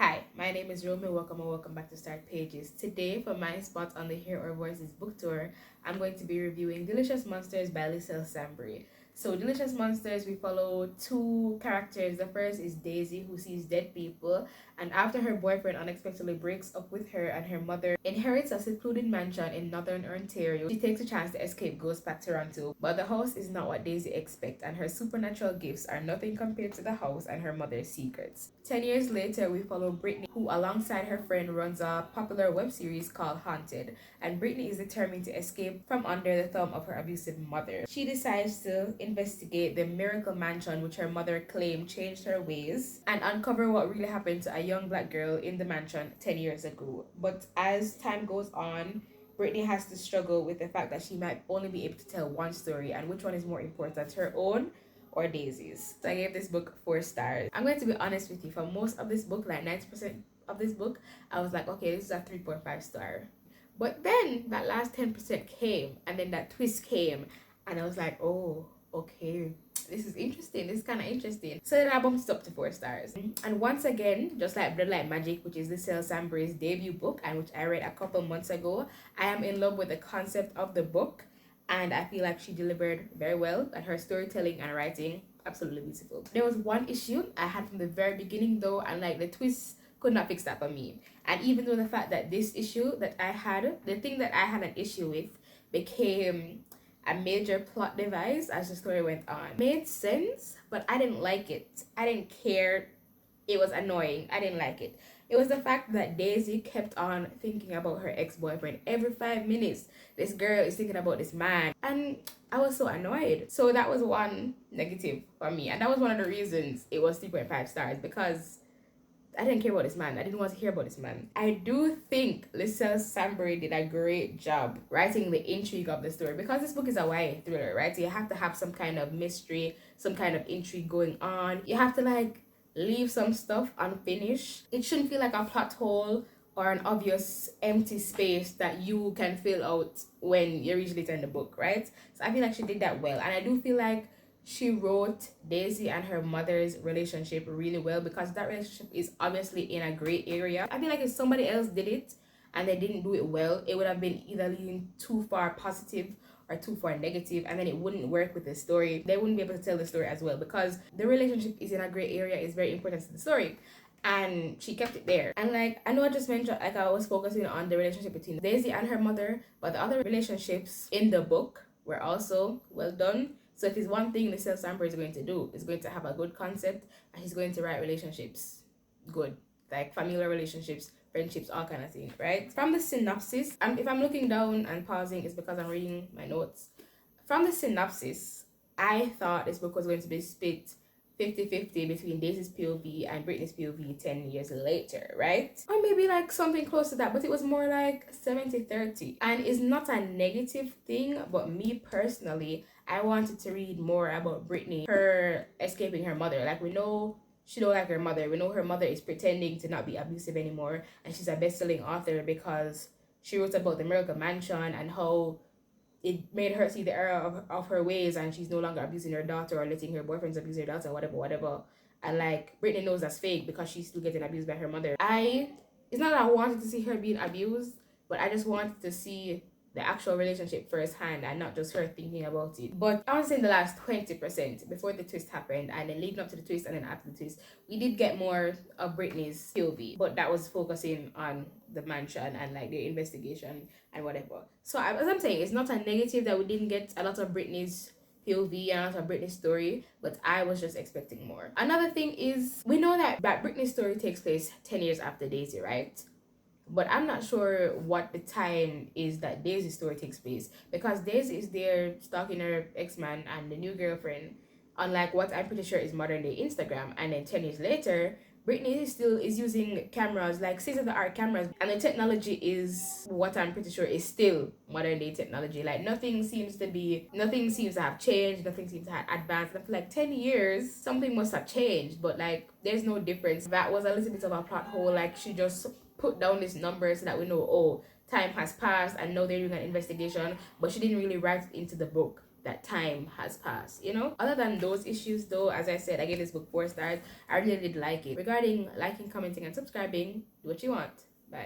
Hi, my name is Romy. Welcome and welcome back to Start Pages. Today, for my spot on the Hear Our Voices book tour, I'm going to be reviewing Delicious Monsters by Liselle Sambury. So, Delicious Monsters, we follow two characters. The first is Daisy, who sees dead people, and after her boyfriend unexpectedly breaks up with her and her mother inherits a secluded mansion in northern Ontario, she takes a chance to escape Ghost Pack Toronto. But the house is not what Daisy expects, and her supernatural gifts are nothing compared to the house and her mother's secrets. 10 years later, we follow Brittany, who alongside her friend runs a popular web series called Haunted, and Brittany is determined to escape from under the thumb of her abusive mother. She decides to investigate the miracle mansion which her mother claimed changed her ways and uncover what really happened to a young black girl in the mansion 10 years ago. But as time goes on, Brittany has to struggle with the fact that she might only be able to tell one story, and which one is more important, her own or Daisy's. So I gave this book 4 stars. I'm going to be honest with you, for most of this book, like 90% of this book, I was like, okay, this is a 3.5 star. But then that last 10% came, and then that twist came, and I was like, oh, okay, this is interesting. This is kind of interesting. So then I bumped it up to 4 stars. And once again, just like Bloodlight Magic, which is Liselle Sambury's debut book and which I read a couple months ago, I am in love with the concept of the book, and I feel like she delivered very well, and her storytelling and writing absolutely beautiful. There was one issue I had from the very beginning though, and like the twist could not fix that for me. And even though the fact that this issue that I had, the thing that I had an issue with became a major plot device as the story went on. It made sense, but I didn't like it. I didn't care. It was annoying. I didn't like it. It was the fact that Daisy kept on thinking about her ex-boyfriend. Every 5 minutes, this girl is thinking about this man. And I was so annoyed. So that was one negative for me. And that was one of the reasons it was 3.5 stars, because I didn't care about this man. I didn't want to hear about this man. I do think Liselle Sambury did a great job writing the intrigue of the story, because this book is a YA thriller, right? So you have to have some kind of mystery, some kind of intrigue going on. You have to like leave some stuff unfinished. It shouldn't feel like a plot hole or an obvious empty space that you can fill out when you're usually in the book, right? So I feel like she did that well, and I do feel like she wrote Daisy and her mother's relationship really well, because that relationship is obviously in a gray area. I feel like if somebody else did it and they didn't do it well, it would have been either leaning too far positive or too far negative, and then it wouldn't work with the story. They wouldn't be able to tell the story as well, because the relationship is in a gray area is very important to the story, and she kept it there. And like, I know I just mentioned like I was focusing on the relationship between Daisy and her mother, but the other relationships in the book were also well done. So if it's one thing Liselle Sambury is going to do, is going to have a good concept, and she's going to write relationships good, like familiar relationships, friendships, all kind of things, right? From the synopsis, if I'm looking down and pausing, it's because I'm reading my notes. From the synopsis, I thought this book was going to be split 50-50 between Daisy's POV and Brittany's POV 10 years later, right? Or maybe like something close to that, but it was more like 70-30. And it's not a negative thing, but me personally, I wanted to read more about Brittany, her escaping her mother. Like, we know she don't like her mother. We know her mother is pretending to not be abusive anymore, and she's a best-selling author because she wrote about the Miracle Mansion and how it made her see the error of her ways, and she's no longer abusing her daughter or letting her boyfriends abuse her daughter, whatever. And like, Brittany knows that's fake because she's still getting abused by her mother. It's not that I wanted to see her being abused, but I just wanted to see the actual relationship firsthand and not just her thinking about it. But I would say in the last 20%, before the twist happened and then leading up to the twist and then after the twist, we did get more of Brittany's POV, but that was focusing on the mansion and like the investigation and whatever. So as I'm saying, it's not a negative that we didn't get a lot of Brittany's POV and a lot of Britney's story, but I was just expecting more. Another thing is, we know that Britney's story takes place 10 years after Daisy, right? But I'm not sure what the time is that Daisy's story takes place, because Daisy is there stalking her ex-man and the new girlfriend, unlike what I'm pretty sure is modern day Instagram. And then 10 years later, Britney still is using cameras, like state-of-the-art cameras, and the technology is what I'm pretty sure is still modern day technology. Like, nothing seems to have changed, nothing seems to have advanced. And for like 10 years, something must have changed, but like, there's no difference. That was a little bit of a plot hole. Like, she just put down this number so that we know, oh, time has passed and now they're doing an investigation, but she didn't really write it into the book. that time has passed, you know. Other than those issues though, as I said, I gave this book 4 stars. I really did like it. Regarding liking, commenting, and subscribing, do what you want.